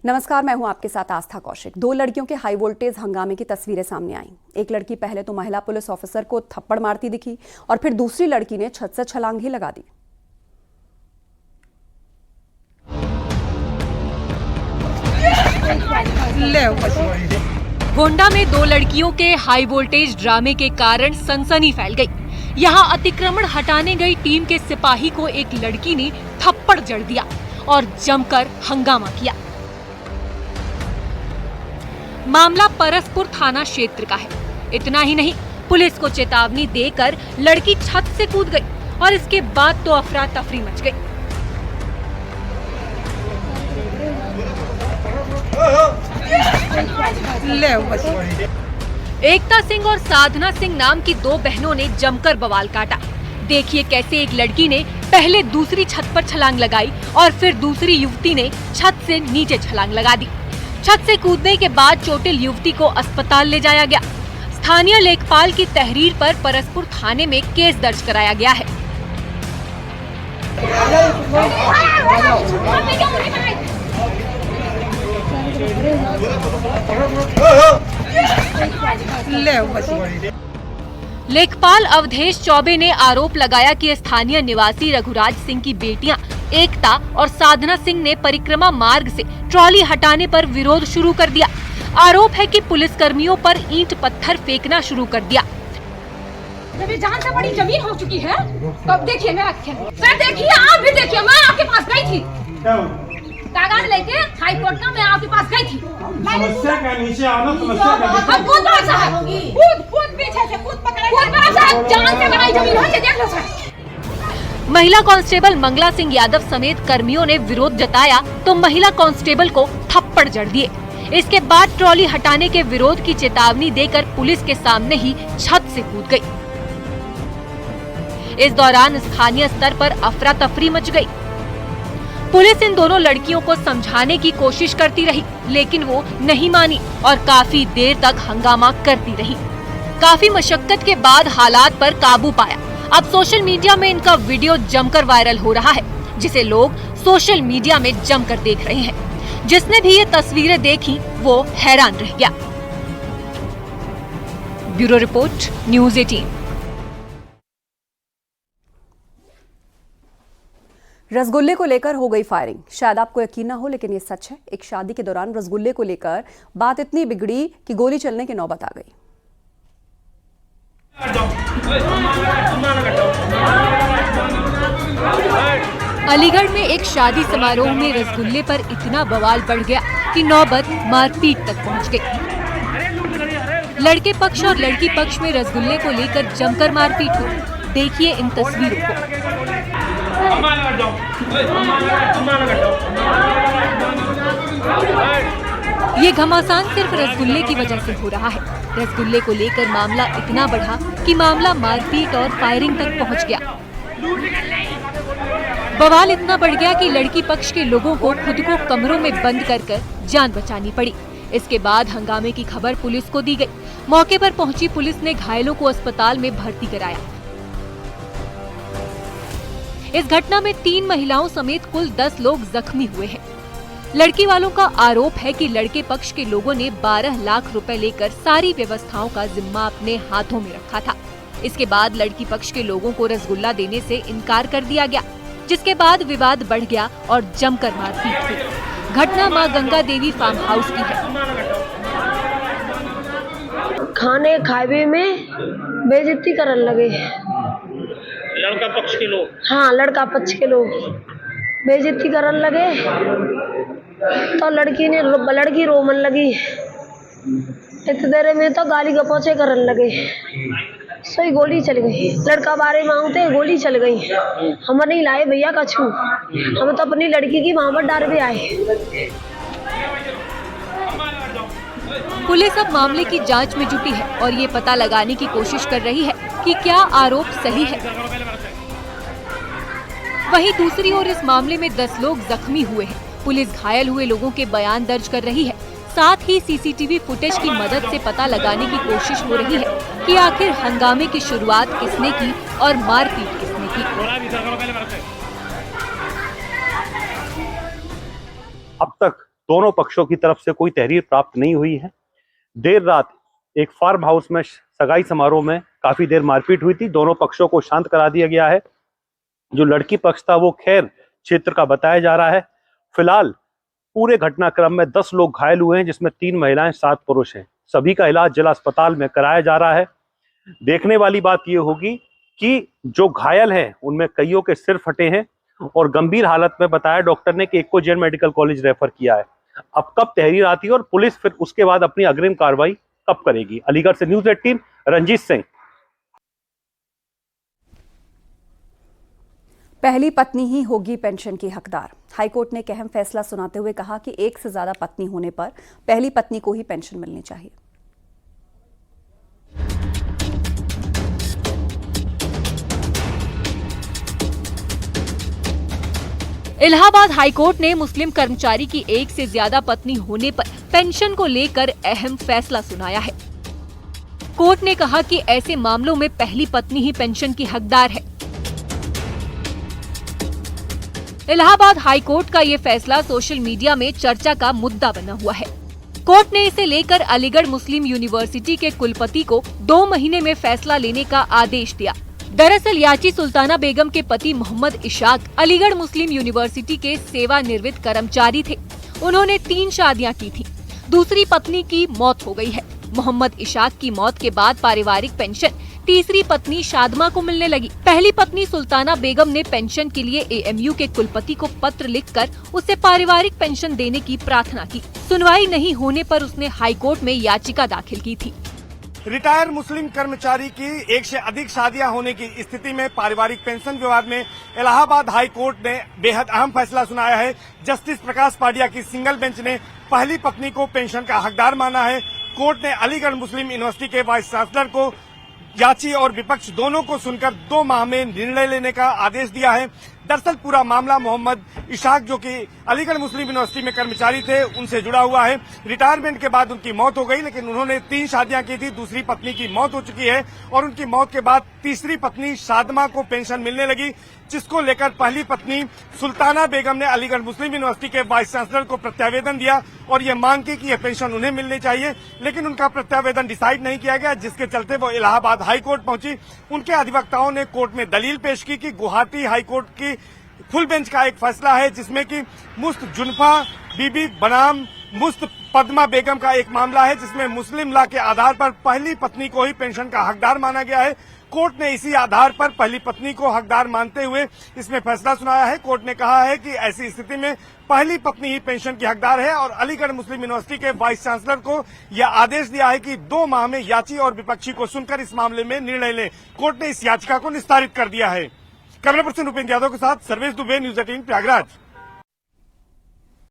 नमस्कार, मैं हूं आपके साथ आस्था कौशिक। दो लड़कियों के हाई वोल्टेज हंगामे की तस्वीरें सामने आई। एक लड़की पहले तो महिला पुलिस ऑफिसर को थप्पड़ मारती दिखी और फिर दूसरी लड़की ने छत से छलांग ही लगा दी। गोंडा में दो लड़कियों के हाई वोल्टेज ड्रामे के कारण सनसनी फैल गई। यहां अतिक्रमण हटाने गई टीम के सिपाही को एक लड़की ने थप्पड़ जड़ दिया और जमकर हंगामा किया। मामला परसपुर थाना क्षेत्र का है। इतना ही नहीं, पुलिस को चेतावनी देकर लड़की छत से कूद गई और इसके बाद तो अफरा तफरी मच गई। एकता सिंह और साधना सिंह नाम की दो बहनों ने जमकर बवाल काटा। देखिए कैसे एक लड़की ने पहले दूसरी छत पर छलांग लगाई और फिर दूसरी युवती ने छत से नीचे छलांग लगा दी। छत से कूदने के बाद चोटिल युवती को अस्पताल ले जाया गया। स्थानीय लेखपाल की तहरीर पर परसपुर थाने में केस दर्ज कराया गया है। लेखपाल अवधेश चौबे ने आरोप लगाया कि स्थानीय निवासी रघुराज सिंह की बेटियां एकता और साधना सिंह ने परिक्रमा मार्ग से ट्रॉली हटाने पर विरोध शुरू कर दिया। आरोप है कि पुलिस कर्मियों पर ईंट पत्थर फेंकना शुरू कर दिया। जब ये जान से बड़ी जमीन हो चुकी है तो अब देखिए मेरा सर, देखिए आप भी देखिए, मैं आपके पास गई थी कागज लेके हाई कोर्ट का, मैं आपके पास गई थी। समस्या का नीचे आओ, समस्या का कूद पड़ा साहब, कूद पीछे से कूद पड़ा साहब, जान से बड़ी जमीन है, देख लो सर। महिला कांस्टेबल मंगला सिंह यादव समेत कर्मियों ने विरोध जताया तो महिला कांस्टेबल को थप्पड़ जड़ दिए। इसके बाद ट्रॉली हटाने के विरोध की चेतावनी देकर पुलिस के सामने ही छत से कूद गई। इस दौरान स्थानीय स्तर पर अफरा तफरी मच गई। पुलिस इन दोनों लड़कियों को समझाने की कोशिश करती रही, लेकिन वो नहीं मानी और काफी देर तक हंगामा करती रही। काफी मशक्कत के बाद हालात पर काबू पाया। अब सोशल मीडिया में इनका वीडियो जमकर वायरल हो रहा है, जिसे लोग सोशल मीडिया में जमकर देख रहे हैं। जिसने भी ये तस्वीरें देखी वो हैरान रह गया। Bureau report, news 18। रसगुल्ले को लेकर हो गई फायरिंग। शायद आपको यकीन ना हो, लेकिन ये सच है। एक शादी के दौरान रसगुल्ले को लेकर बात इतनी बिगड़ी कि गोली चलने की नौबत आ गई। अलीगढ़ में एक शादी समारोह में रसगुल्ले पर इतना बवाल बढ़ गया कि नौबत मारपीट तक पहुंच गई। लड़के पक्ष और लड़की पक्ष में रसगुल्ले को लेकर जमकर मारपीट हुई। देखिए इन तस्वीरों को। ये घमासान सिर्फ रसगुल्ले की वजह से हो रहा है। रसगुल्ले को लेकर मामला इतना बढ़ा कि मामला मारपीट और फायरिंग तक पहुंच गया। बवाल इतना बढ़ गया कि लड़की पक्ष के लोगों को खुद को कमरों में बंद कर जान बचानी पड़ी। इसके बाद हंगामे की खबर पुलिस को दी गई। मौके पर पहुंची पुलिस ने घायलों को अस्पताल में भर्ती कराया। इस घटना में 3 महिलाओं समेत कुल 10 लोग जख्मी हुए हैं। लड़की वालों का आरोप है कि लड़के पक्ष के लोगों ने 12 लाख रुपए लेकर सारी व्यवस्थाओं का जिम्मा अपने हाथों में रखा था। इसके बाद लड़की पक्ष के लोगों को रसगुल्ला देने से इनकार कर दिया गया, जिसके बाद विवाद बढ़ गया और जमकर मारपीट हुई। घटना मां गंगा देवी फार्म हाउस की है। खाने खावे में बेइज्जती करने लगे। लड़का पक्ष के लोग? हाँ, लड़का पक्ष के लोग बेइज्जती करने लगे तो लड़की रोमन लगी। इतने देर में तो गाली गपौचे करने लगे। सही गोली चल गई। लड़का बारे मांगते गोली चल गई। हम नहीं लाए भैया कछू, हम तो अपनी लड़की की वहां पर डर भी आए। पुलिस अब मामले की जांच में जुटी है और ये पता लगाने की कोशिश कर रही है कि क्या आरोप सही है। वहीं दूसरी ओर इस मामले में 10 लोग जख्मी हुए हैं। पुलिस घायल हुए लोगों के बयान दर्ज कर रही है। साथ ही सीसीटीवी फुटेज की मदद से पता लगाने की कोशिश हो रही है कि आखिर हंगामे की शुरुआत किसने की और मारपीट किसने की। अब तक दोनों पक्षों की तरफ से कोई तहरीर प्राप्त नहीं हुई है। देर रात एक फार्म हाउस में सगाई समारोह में काफी देर मारपीट हुई थी। दोनों पक्षों को शांत करा दिया गया है। जो लड़की पक्ष था वो खैर क्षेत्र का बताया जा रहा है। फिलहाल पूरे घटनाक्रम में 10 लोग घायल हुए हैं, जिसमें 3 महिलाएं 7 पुरुष हैं। सभी का इलाज जिला अस्पताल में कराया जा रहा है। देखने वाली बात यह होगी कि जो घायल हैं उनमें कईयों के सिर फटे हैं और गंभीर हालत में बताया डॉक्टर ने कि एक को जेएन मेडिकल कॉलेज रेफर किया है। अब कब तहरीर आती है और पुलिस फिर उसके बाद अपनी अग्रिम कार्रवाई कब करेगी? अलीगढ़ से न्यूज़ 18 रंजीत सिंह। पहली पत्नी ही होगी पेंशन की हकदार। हाईकोर्ट ने एक अहम फैसला सुनाते हुए कहा कि एक से ज्यादा पत्नी होने पर पहली पत्नी को ही पेंशन मिलनी चाहिए। इलाहाबाद हाईकोर्ट ने मुस्लिम कर्मचारी की एक से ज्यादा पत्नी होने पर पेंशन को लेकर अहम फैसला सुनाया है। कोर्ट ने कहा कि ऐसे मामलों में पहली पत्नी ही पेंशन की हकदार है। इलाहाबाद हाईकोर्ट का ये फैसला सोशल मीडिया में चर्चा का मुद्दा बना हुआ है। कोर्ट ने इसे लेकर अलीगढ़ मुस्लिम यूनिवर्सिटी के कुलपति को 2 महीने में फैसला लेने का आदेश दिया। दरअसल याची सुल्ताना बेगम के पति मोहम्मद इशाक अलीगढ़ मुस्लिम यूनिवर्सिटी के सेवानिवृत्त कर्मचारी थे। उन्होंने 3 शादियां की थी। दूसरी पत्नी की मौत हो गई है। मोहम्मद इशाक की मौत के बाद पारिवारिक पेंशन तीसरी पत्नी शादमा को मिलने लगी। पहली पत्नी सुल्ताना बेगम ने पेंशन के लिए एएमयू के कुलपति को पत्र लिखकर उसे पारिवारिक पेंशन देने की प्रार्थना की। सुनवाई नहीं होने पर उसने हाईकोर्ट में याचिका दाखिल की थी। रिटायर मुस्लिम कर्मचारी की एक से अधिक शादियां होने की स्थिति में पारिवारिक पेंशन विवाद में इलाहाबाद हाई कोर्ट ने बेहद अहम फैसला सुनाया है। जस्टिस प्रकाश पाडिया की सिंगल बेंच ने पहली पत्नी को पेंशन का हकदार माना है। कोर्ट ने अलीगढ़ मुस्लिम यूनिवर्सिटी के वाइस चांसलर को याची और विपक्ष दोनों को सुनकर 2 माह में निर्णय लेने का आदेश दिया है। दरअसल पूरा मामला मोहम्मद इशाक जो कि अलीगढ़ मुस्लिम यूनिवर्सिटी में कर्मचारी थे उनसे जुड़ा हुआ है। रिटायरमेंट के बाद उनकी मौत हो गई, लेकिन उन्होंने 3 शादियां की थी। दूसरी पत्नी की मौत हो चुकी है और उनकी मौत के बाद तीसरी पत्नी शादमा को पेंशन मिलने लगी, जिसको लेकर पहली पत्नी सुल्ताना बेगम ने अलीगढ़ मुस्लिम यूनिवर्सिटी के वाइस चांसलर को प्रत्यावेदन दिया और ये मांग की कि यह पेंशन उन्हें मिलनी चाहिए, लेकिन उनका प्रत्यावेदन डिसाइड नहीं किया गया, जिसके चलते वो इलाहाबाद हाईकोर्ट पहुंची। उनके अधिवक्ताओं ने कोर्ट में दलील पेश की कि गुवाहाटी हाईकोर्ट की फुल बेंच का एक फैसला है जिसमें कि मुस्त जुनफा बीबी बनाम मुस्त पद्मा बेगम का एक मामला है, जिसमें मुस्लिम लॉ के आधार पर पहली पत्नी को ही पेंशन का हकदार माना गया है। कोर्ट ने इसी आधार पर पहली पत्नी को हकदार मानते हुए इसमें फैसला सुनाया है। कोर्ट ने कहा है कि ऐसी स्थिति में पहली पत्नी ही पेंशन की हकदार है और अलीगढ़ मुस्लिम यूनिवर्सिटी के वाइस चांसलर को यह आदेश दिया है कि 2 माह में याची और विपक्षी को सुनकर इस मामले में निर्णय लें। कोर्ट ने इस याचिका को निस्तारित कर दिया है। कैमरा पर्सन उपेंद्र यादव के साथ सर्वेश दुबे, न्यूज़ 18 प्रयागराज।